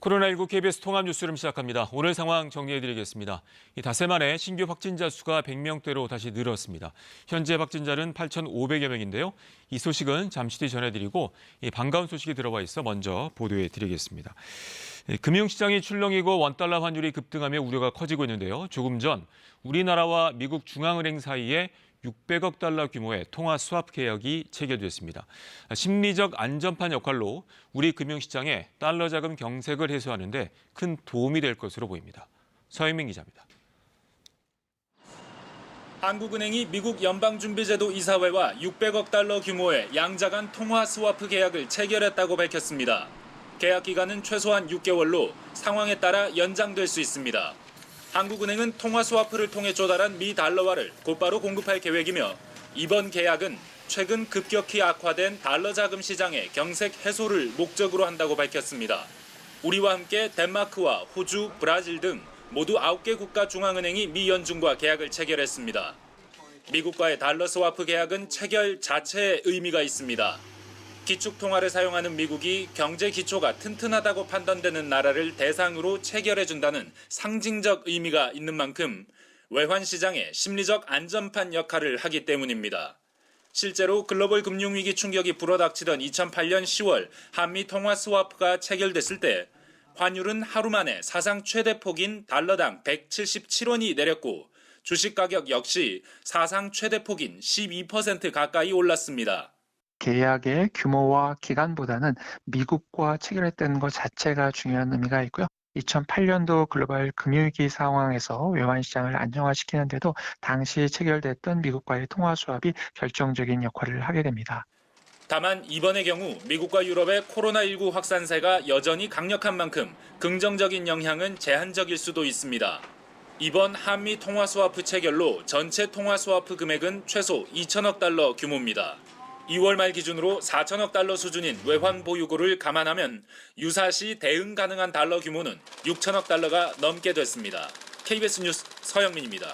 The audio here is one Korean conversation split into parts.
코로나19 KBS 통합뉴스룸 시작합니다. 오늘 상황 정리해드리겠습니다. 닷새 만에 신규 확진자 수가 100명대로 다시 늘었습니다. 현재 확진자는 8,500여 명인데요. 이 소식은 잠시 뒤 전해드리고 반가운 소식이 들어와 있어 먼저 보도해드리겠습니다. 금융시장이 출렁이고 원달러 환율이 급등하며 우려가 커지고 있는데요. 조금 전 우리나라와 미국 중앙은행 사이에 600억 달러 규모의 통화 스왑 계약이 체결됐습니다. 심리적 안전판 역할로 우리 금융시장에 달러 자금 경색을 해소하는 데 큰 도움이 될 것으로 보입니다. 서현민 기자입니다. 한국은행이 미국 연방준비제도 이사회와 600억 달러 규모의 양자간 통화 스와프 계약을 체결했다고 밝혔습니다. 계약 기간은 최소한 6개월로 상황에 따라 연장될 수 있습니다. 한국은행은 통화 스와프를 통해 조달한 미 달러화를 곧바로 공급할 계획이며 이번 계약은 최근 급격히 악화된 달러 자금 시장의 경색 해소를 목적으로 한다고 밝혔습니다. 우리와 함께 덴마크와 호주, 브라질 등 모두 9개 국가 중앙은행이 미 연준과 계약을 체결했습니다. 미국과의 달러 스와프 계약은 체결 자체에 의미가 있습니다. 기축통화를 사용하는 미국이 경제 기초가 튼튼하다고 판단되는 나라를 대상으로 체결해준다는 상징적 의미가 있는 만큼 외환 시장의 심리적 안전판 역할을 하기 때문입니다. 실제로 글로벌 금융위기 충격이 불어닥치던 2008년 10월 한미 통화 스와프가 체결됐을 때 환율은 하루 만에 사상 최대 폭인 달러당 177원이 내렸고 주식 가격 역시 사상 최대 폭인 12% 가까이 올랐습니다. 계약의 규모와 기간보다는 미국과 체결했다는 것 자체가 중요한 의미가 있고요. 2008년도 글로벌 금융위기 상황에서 외환시장을 안정화시키는 데도 당시 체결됐던 미국과의 통화 수합이 결정적인 역할을 하게 됩니다. 다만 이번의 경우 미국과 유럽의 코로나19 확산세가 여전히 강력한 만큼 긍정적인 영향은 제한적일 수도 있습니다. 이번 한미 통화 스와프 체결로 전체 통화 스와프 금액은 최소 2천억 달러 규모입니다. 2월 말 기준으로 4천억 달러 수준인 외환 보유고를 감안하면 유사시 대응 가능한 달러 규모는 6천억 달러가 넘게 됐습니다. KBS 뉴스 서영민입니다.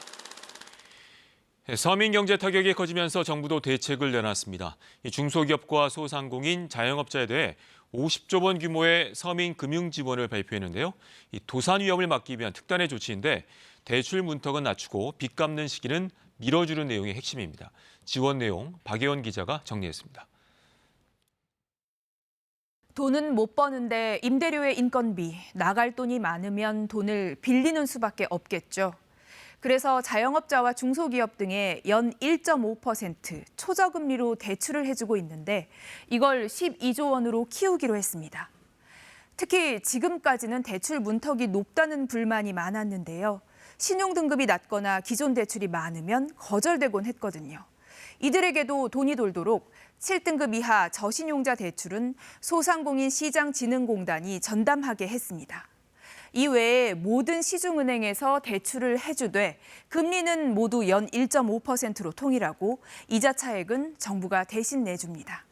서민 경제 타격이 커지면서 정부도 대책을 내놨습니다. 중소기업과 소상공인, 자영업자에 대해 50조 원 규모의 서민 금융 지원을 발표했는데요. 도산 위험을 막기 위한 특단의 조치인데 대출 문턱은 낮추고 빚 갚는 시기는 밀어주는 내용이 핵심입니다. 지원 내용 박예원 기자가 정리했습니다. 돈은 못 버는데 임대료의 인건비, 나갈 돈이 많으면 돈을 빌리는 수밖에 없겠죠. 그래서 자영업자와 중소기업 등에 연 1.5% 초저금리로 대출을 해주고 있는데 이걸 12조 원으로 키우기로 했습니다. 특히 지금까지는 대출 문턱이 높다는 불만이 많았는데요. 신용등급이 낮거나 기존 대출이 많으면 거절되곤 했거든요. 이들에게도 돈이 돌도록 7등급 이하 저신용자 대출은 소상공인 시장진흥공단이 전담하게 했습니다. 이외에 모든 시중은행에서 대출을 해주되 금리는 모두 연 1.5%로 통일하고 이자 차액은 정부가 대신 내줍니다.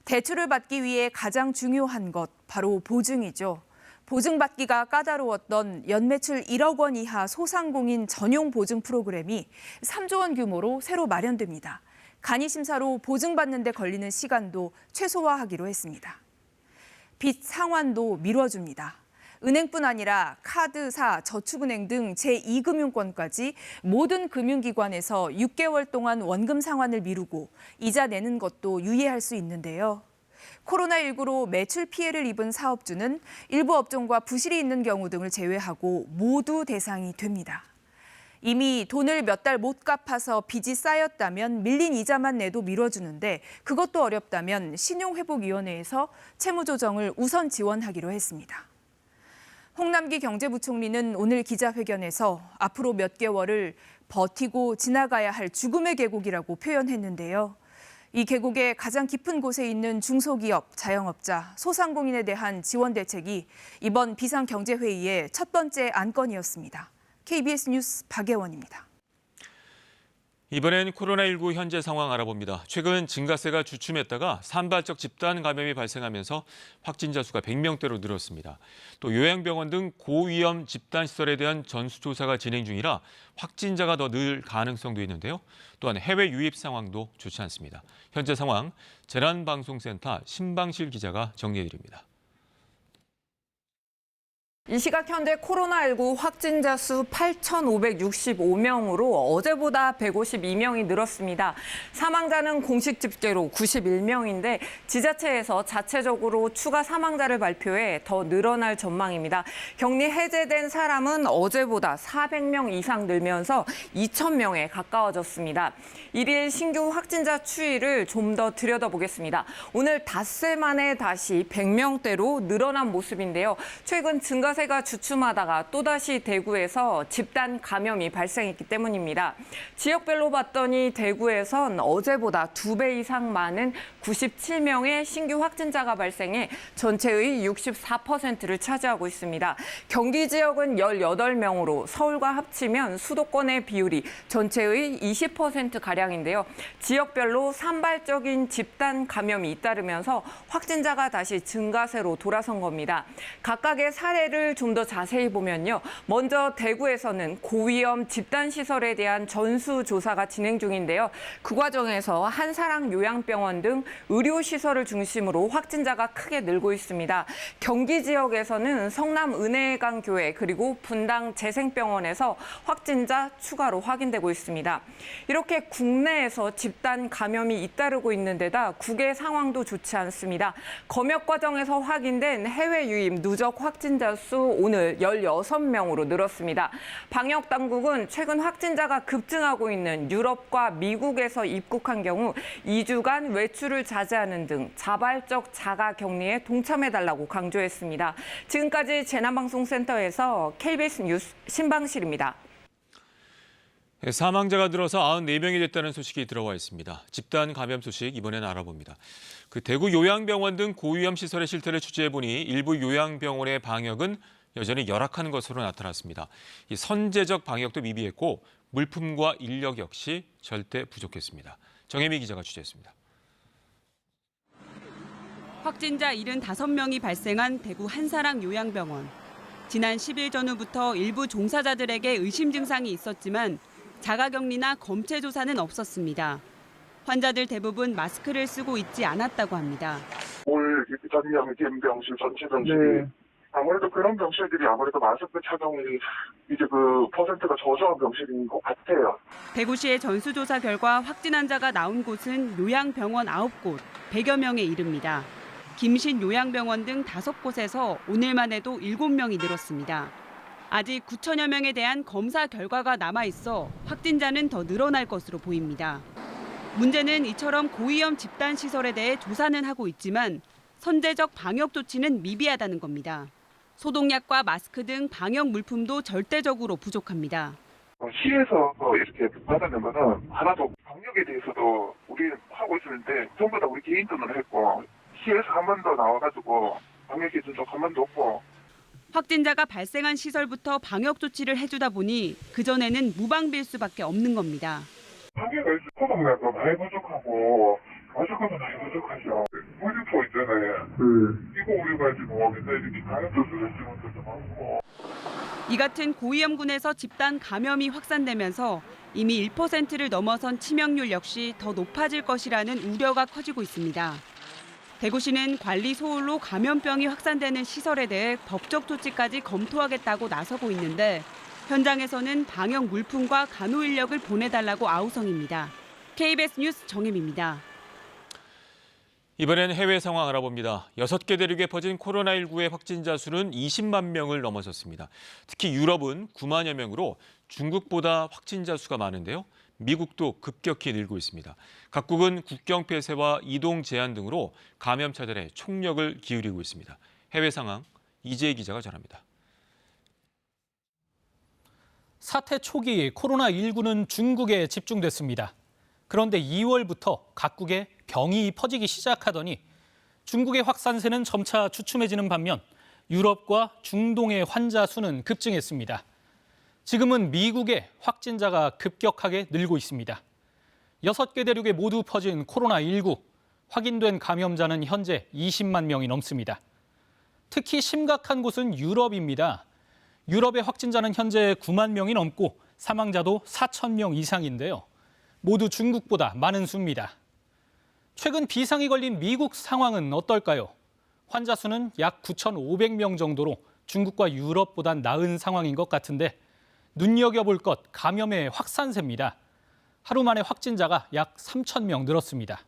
대출을 받기 위해 가장 중요한 것 바로 보증이죠. 보증받기가 까다로웠던 연매출 1억 원 이하 소상공인 전용 보증 프로그램이 3조 원 규모로 새로 마련됩니다. 간이심사로 보증받는 데 걸리는 시간도 최소화하기로 했습니다. 빚 상환도 미뤄줍니다. 은행뿐 아니라 카드사, 저축은행 등 제2금융권까지 모든 금융기관에서 6개월 동안 원금 상환을 미루고 이자 내는 것도 유예할 수 있는데요. 코로나19로 매출 피해를 입은 사업주는 일부 업종과 부실이 있는 경우 등을 제외하고 모두 대상이 됩니다. 이미 돈을 몇 달 못 갚아서 빚이 쌓였다면 밀린 이자만 내도 미뤄주는데 그것도 어렵다면 신용회복위원회에서 채무조정을 우선 지원하기로 했습니다. 홍남기 경제부총리는 오늘 기자회견에서 앞으로 몇 개월을 버티고 지나가야 할 죽음의 계곡이라고 표현했는데요. 이 계곡의 가장 깊은 곳에 있는 중소기업, 자영업자, 소상공인에 대한 지원 대책이 이번 비상경제회의의 첫 번째 안건이었습니다. KBS 뉴스 박예원입니다. 이번엔 코로나19 현재 상황 알아봅니다. 최근 증가세가 주춤했다가 산발적 집단 감염이 발생하면서 확진자 수가 100명대로 늘었습니다. 또 요양병원 등 고위험 집단시설에 대한 전수조사가 진행 중이라 확진자가 더 늘 가능성도 있는데요. 또한 해외 유입 상황도 좋지 않습니다. 현재 상황 재난방송센터 신방실 기자가 정리해드립니다. 이 시각 현재 코로나19 확진자 수 8,565명으로 어제보다 152명이 늘었습니다. 사망자는 공식 집계로 91명인데 지자체에서 자체적으로 추가 사망자를 발표해 더 늘어날 전망입니다. 격리 해제된 사람은 어제보다 400명 이상 늘면서 2,000명에 가까워졌습니다. 1일 신규 확진자 추이를 좀 더 들여다보겠습니다. 오늘 닷새 만에 다시 100명대로 늘어난 모습인데요. 최근 증가세가 주춤하다가 또다시 대구에서 집단 감염이 발생했기 때문입니다. 지역별로 봤더니 대구에선 어제보다 2배 이상 많은 97명의 신규 확진자가 발생해 전체의 64%를 차지하고 있습니다. 경기 지역은 18명으로 서울과 합치면 수도권의 비율이 전체의 20%가량인데요. 지역별로 산발적인 집단 감염이 잇따르면서 확진자가 다시 증가세로 돌아선 겁니다. 각각의 사례를 좀 더 자세히 보면요. 먼저 대구에서는 고위험 집단시설에 대한 전수조사가 진행 중인데요. 그 과정에서 한사랑 요양병원 등 의료시설을 중심으로 확진자가 크게 늘고 있습니다. 경기 지역에서는 성남 은혜강교회 그리고 분당 재생병원에서 확진자 추가로 확인되고 있습니다. 이렇게 국내에서 집단 감염이 잇따르고 있는 데다 국외 상황도 좋지 않습니다. 검역 과정에서 확인된 해외 유입 누적 확진자 수 오늘 16명으로 늘었습니다. 방역 당국은 최근 확진자가 급증하고 있는 유럽과 미국에서 입국한 경우 2주간 외출을 자제하는 등 자발적 자가 격리에 동참해달라고 강조했습니다. 지금까지 재난방송센터에서 KBS 뉴스 신방실입니다. 사망자가 늘어서 94명이 됐다는 소식이 들어와 있습니다. 집단 감염 소식 이번엔 알아봅니다. 대구 요양병원 등 고위험 시설의 실태를 취재해보니 일부 요양병원의 방역은 여전히 열악한 것으로 나타났습니다. 이 선제적 방역도 미비했고 물품과 인력 역시 절대 부족했습니다. 정혜미 기자가 취재했습니다. 확진자 75명이 발생한 대구 한사랑 요양병원. 지난 10일 전후부터 일부 종사자들에게 의심 증상이 있었지만 자가격리나 검체 조사는 없었습니다. 환자들 대부분 마스크를 쓰고 있지 않았다고 합니다. 올 전염 병실 전체 병실이 아무래도 그런 병실들이 아무래도 마스크 착용이 이제 퍼센트가 저조한 병실인 것 같아요. 대구시의 전수조사 결과 확진 환자가 나온 곳은 요양병원 9곳, 100여 명에 이릅니다. 김신 요양병원 등 5곳에서 오늘만 해도 7명이 늘었습니다. 아직 9천여 명에 대한 검사 결과가 남아있어 확진자는 더 늘어날 것으로 보입니다. 문제는 이처럼 고위험 집단시설에 대해 조사는 하고 있지만 선제적 방역 조치는 미비하다는 겁니다. 소독약과 마스크 등 방역 물품도 절대적으로 부족합니다. 시에서 이렇게 받아낸 거는 하나도 방역에 대해서도 우리 하고 있었는데 전부 다 우리 개인 돈으로 했고 시에서 한 번 더 나와가지고 방역 기준 한 번도 없고. 확진자가 발생한 시설부터 방역 조치를 해주다 보니 그전에는 무방비일 수밖에 없는 겁니다. 방역을 소독약도 많이 부족하고 마스크도 많이 부족하죠. 물리포 있잖아요. 이거 우리가 지금 맨날 이렇게 방역 조치를 해주는 것도 많고. 이 같은 고위험군에서 집단 감염이 확산되면서 이미 1%를 넘어선 치명률 역시 더 높아질 것이라는 우려가 커지고 있습니다. 대구시는 관리 소홀로 감염병이 확산되는 시설에 대해 법적 조치까지 검토하겠다고 나서고 있는데 현장에서는 방역 물품과 간호 인력을 보내달라고 아우성입니다. KBS 뉴스 정혜미입니다. 이번엔 해외 상황 알아봅니다. 6개 대륙에 퍼진 코로나19의 확진자 수는 20만 명을 넘어섰습니다. 특히 유럽은 9만여 명으로 중국보다 확진자 수가 많은데요. 미국도 급격히 늘고 있습니다. 각국은 국경 폐쇄와 이동 제한 등으로 감염 차단에 총력을 기울이고 있습니다. 해외 상황 이재희 기자가 전합니다. 사태 초기 코로나19는 중국에 집중됐습니다. 그런데 2월부터 각국에 병이 퍼지기 시작하더니 중국의 확산세는 점차 주춤해지는 반면 유럽과 중동의 환자 수는 급증했습니다. 지금은 미국의 확진자가 급격하게 늘고 있습니다. 6개 대륙에 모두 퍼진 코로나19, 확인된 감염자는 현재 20만 명이 넘습니다. 특히 심각한 곳은 유럽입니다. 유럽의 확진자는 현재 9만 명이 넘고 사망자도 4천 명 이상인데요. 모두 중국보다 많은 수입니다. 최근 비상이 걸린 미국 상황은 어떨까요? 환자 수는 약 9,500명 정도로 중국과 유럽보단 나은 상황인 것 같은데 눈여겨볼 것 감염의 확산세입니다. 하루 만에 확진자가 약 3,000명 늘었습니다.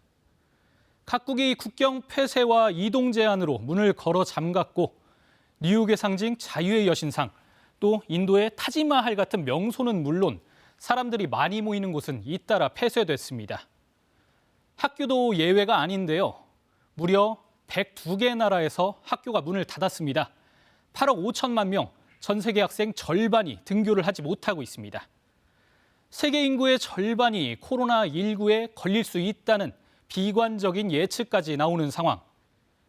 각국이 국경 폐쇄와 이동 제한으로 문을 걸어 잠갔고 뉴욕의 상징 자유의 여신상, 또 인도의 타지마할 같은 명소는 물론 사람들이 많이 모이는 곳은 잇따라 폐쇄됐습니다. 학교도 예외가 아닌데요. 무려 102개 나라에서 학교가 문을 닫았습니다. 8억 5천만 명, 전 세계 학생 절반이 등교를 하지 못하고 있습니다. 세계 인구의 절반이 코로나19에 걸릴 수 있다는 비관적인 예측까지 나오는 상황.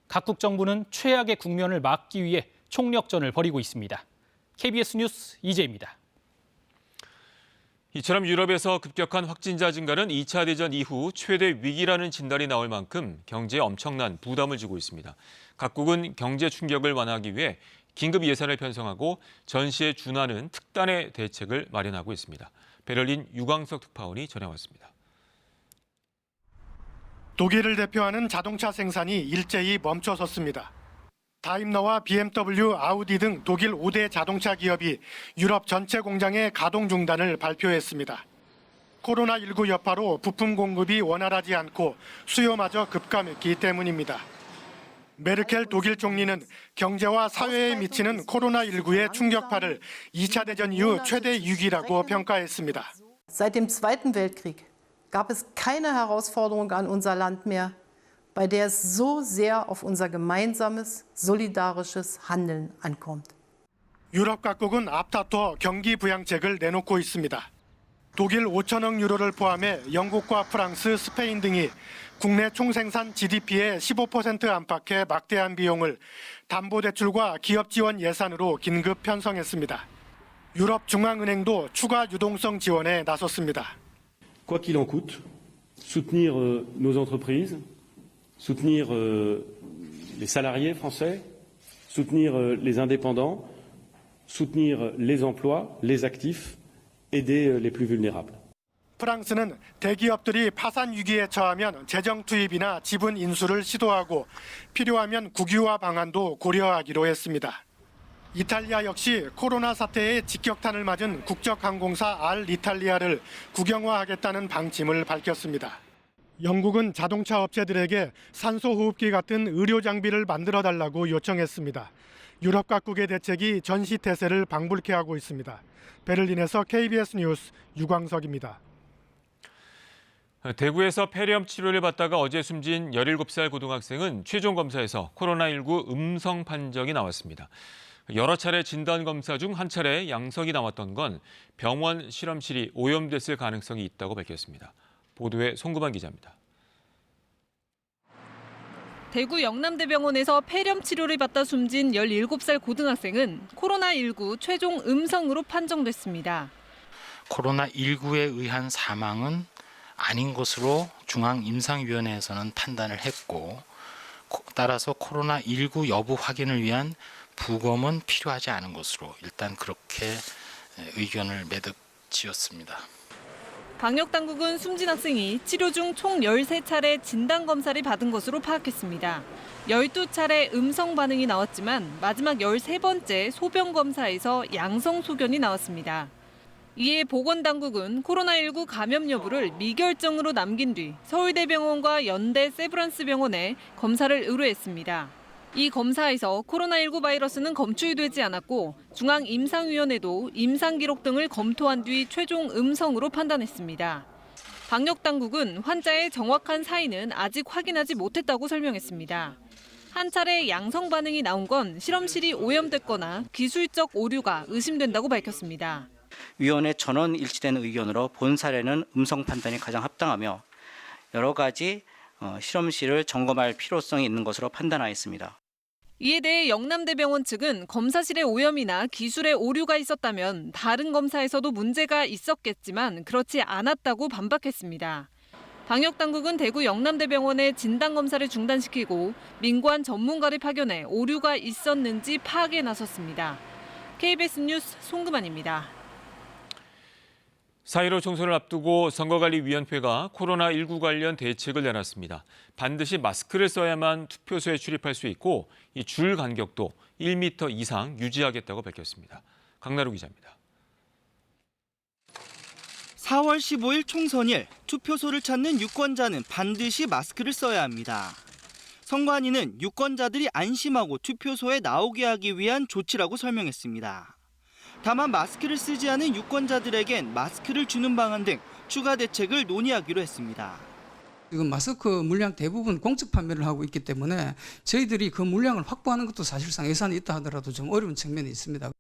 각국 정부는 최악의 국면을 막기 위해 총력전을 벌이고 있습니다. KBS 뉴스 이재입니다. 이처럼 유럽에서 급격한 확진자 증가는 2차 대전 이후 최대 위기라는 진단이 나올 만큼 경제에 엄청난 부담을 주고 있습니다. 각국은 경제 충격을 완화하기 위해 긴급 예산을 편성하고 전시에 준하는 특단의 대책을 마련하고 있습니다. 베를린 유광석 특파원이 전해왔습니다. 독일을 대표하는 자동차 생산이 일제히 멈춰섰습니다. 다임러와 BMW, 아우디 등 독일 5대 자동차 기업이 유럽 전체 공장의 가동 중단을 발표했습니다. 코로나19 여파로 부품 공급이 원활하지 않고 수요마저 급감했기 때문입니다. 메르켈 독일 총리는 경제와 사회에 미치는 코로나19의 충격파를 2차 대전 이후 최대 위기라고 평가했습니다. Seit dem Zweiten Weltkrieg gab es keine Herausforderung an unser Land mehr, bei der es so sehr auf unser gemeinsames, solidarisches Handeln ankommt. 유럽 각국은 앞다퉈 경기 부양책을 내놓고 있습니다. 독일 5천억 유로를 포함해 영국과 프랑스, 스페인 등이 국내 총생산 GDP의 15% 안팎의 막대한 비용을 담보대출과 기업 지원 예산으로 긴급 편성했습니다. 유럽 중앙은행도 추가 유동성 지원에 나섰습니다. Quoi qu'il en coûte, soutenir nos entreprises, soutenir les salariés français, soutenir les indépendants, soutenir les emplois, les actifs, aider les plus vulnérables. 프랑스는 대기업들이 파산 위기에 처하면 재정 투입이나 지분 인수를 시도하고 필요하면 국유화 방안도 고려하기로 했습니다. 이탈리아 역시 코로나 사태에 직격탄을 맞은 국적항공사 알이탈리아를 국영화하겠다는 방침을 밝혔습니다. 영국은 자동차 업체들에게 산소호흡기 같은 의료 장비를 만들어달라고 요청했습니다. 유럽 각국의 대책이 전시 태세를 방불케 하고 있습니다. 베를린에서 KBS 뉴스 유광석입니다. 대구에서 폐렴 치료를 받다가 어제 숨진 17살 고등학생은 최종 검사에서 코로나19 음성 판정이 나왔습니다. 여러 차례 진단검사 중 한 차례 양성이 나왔던 건 병원 실험실이 오염됐을 가능성이 있다고 밝혔습니다. 보도에 송구만 기자입니다. 대구 영남대병원에서 폐렴 치료를 받다 숨진 17살 고등학생은 코로나19 최종 음성으로 판정됐습니다. 코로나19에 의한 사망은 아닌 것으로 중앙임상위원회에서는 판단을 했고 따라서 코로나19 여부 확인을 위한 부검은 필요하지 않은 것으로 일단 그렇게 의견을 매듭 지었습니다. 방역당국은 숨진 학생이 치료 중 총 13차례 진단검사를 받은 것으로 파악했습니다. 12차례 음성 반응이 나왔지만 마지막 13번째 소변검사에서 양성 소견이 나왔습니다. 이에 보건당국은 코로나19 감염 여부를 미결정으로 남긴 뒤 서울대병원과 연대 세브란스병원에 검사를 의뢰했습니다. 이 검사에서 코로나19 바이러스는 검출되지 않았고 중앙임상위원회도 임상기록 등을 검토한 뒤 최종 음성으로 판단했습니다. 방역당국은 환자의 정확한 사인은 아직 확인하지 못했다고 설명했습니다. 한 차례 양성 반응이 나온 건 실험실이 오염됐거나 기술적 오류가 의심된다고 밝혔습니다. 위원회 전원 일치된 의견으로 본 사례는 음성 판단이 가장 합당하며 여러 가지 실험실을 점검할 필요성이 있는 것으로 판단하였습니다. 이에 대해 영남대병원 측은 검사실의 오염이나 기술의 오류가 있었다면 다른 검사에서도 문제가 있었겠지만 그렇지 않았다고 반박했습니다. 방역당국은 대구 영남대병원의 진단검사를 중단시키고 민관 전문가를 파견해 오류가 있었는지 파악에 나섰습니다. KBS 뉴스 송금환입니다. 4.15 총선을 앞두고 선거관리위원회가 코로나19 관련 대책을 내놨습니다. 반드시 마스크를 써야만 투표소에 출입할 수 있고 이 줄 간격도 1m 이상 유지하겠다고 밝혔습니다. 강나루 기자입니다. 4월 15일 총선일 투표소를 찾는 유권자는 반드시 마스크를 써야 합니다. 선관위는 유권자들이 안심하고 투표소에 나오게 하기 위한 조치라고 설명했습니다. 다만 마스크를 쓰지 않은 유권자들에겐 마스크를 주는 방안 등 추가 대책을 논의하기로 했습니다. 지금 마스크 물량 대부분 공적 판매를 하고 있기 때문에 저희들이 그 물량을 확보하는 것도 사실상 예산이 있다 하더라도 좀 어려운 측면이 있습니다.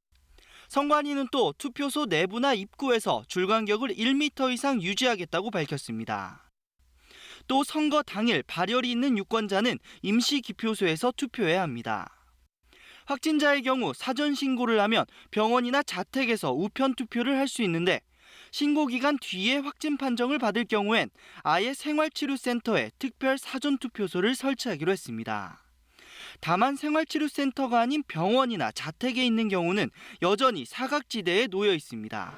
선관위는 또 투표소 내부나 입구에서 줄 간격을 1m 이상 유지하겠다고 밝혔습니다. 또 선거 당일 발열이 있는 유권자는 임시 기표소에서 투표해야 합니다. 확진자의 경우 사전 신고를 하면 병원이나 자택에서 우편 투표를 할 수 있는데 신고 기간 뒤에 확진 판정을 받을 경우엔 아예 생활치료센터에 특별 사전 투표소를 설치하기로 했습니다. 다만 생활치료센터가 아닌 병원이나 자택에 있는 경우는 여전히 사각지대에 놓여 있습니다.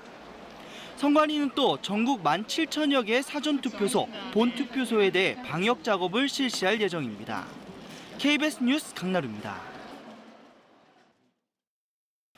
선관위는 또 전국 17,000여 개의 사전투표소, 본투표소에 대해 방역 작업을 실시할 예정입니다. KBS 뉴스 강나루입니다.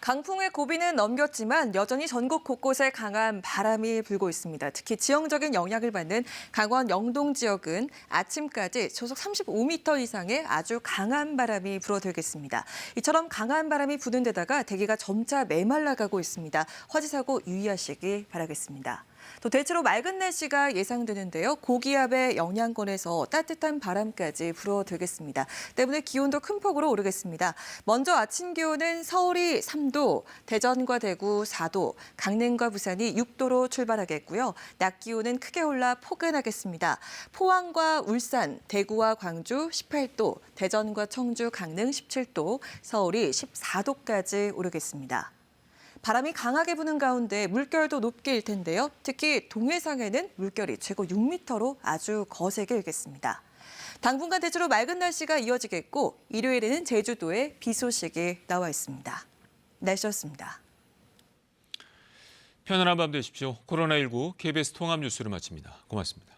강풍의 고비는 넘겼지만 여전히 전국 곳곳에 강한 바람이 불고 있습니다. 특히 지형적인 영향을 받는 강원 영동 지역은 아침까지 초속 35m 이상의 아주 강한 바람이 불어들겠습니다. 이처럼 강한 바람이 부는 데다가 대기가 점차 메말라가고 있습니다. 화재사고 유의하시기 바라겠습니다. 또 대체로 맑은 날씨가 예상되는데요. 고기압의 영향권에서 따뜻한 바람까지 불어들겠습니다. 때문에 기온도 큰 폭으로 오르겠습니다. 먼저 아침 기온은 서울이 3도, 대전과 대구 4도, 강릉과 부산이 6도로 출발하겠고요. 낮 기온은 크게 올라 포근하겠습니다. 포항과 울산, 대구와 광주 18도, 대전과 청주, 강릉 17도, 서울이 14도까지 오르겠습니다. 바람이 강하게 부는 가운데 물결도 높게 일 텐데요. 특히 동해상에는 물결이 최고 6m로 아주 거세게 일겠습니다. 당분간 대체로 맑은 날씨가 이어지겠고 일요일에는 제주도에 비 소식이 나와 있습니다. 날씨였습니다. 편안한 밤 되십시오. 코로나19 KBS 통합 뉴스를 마칩니다. 고맙습니다.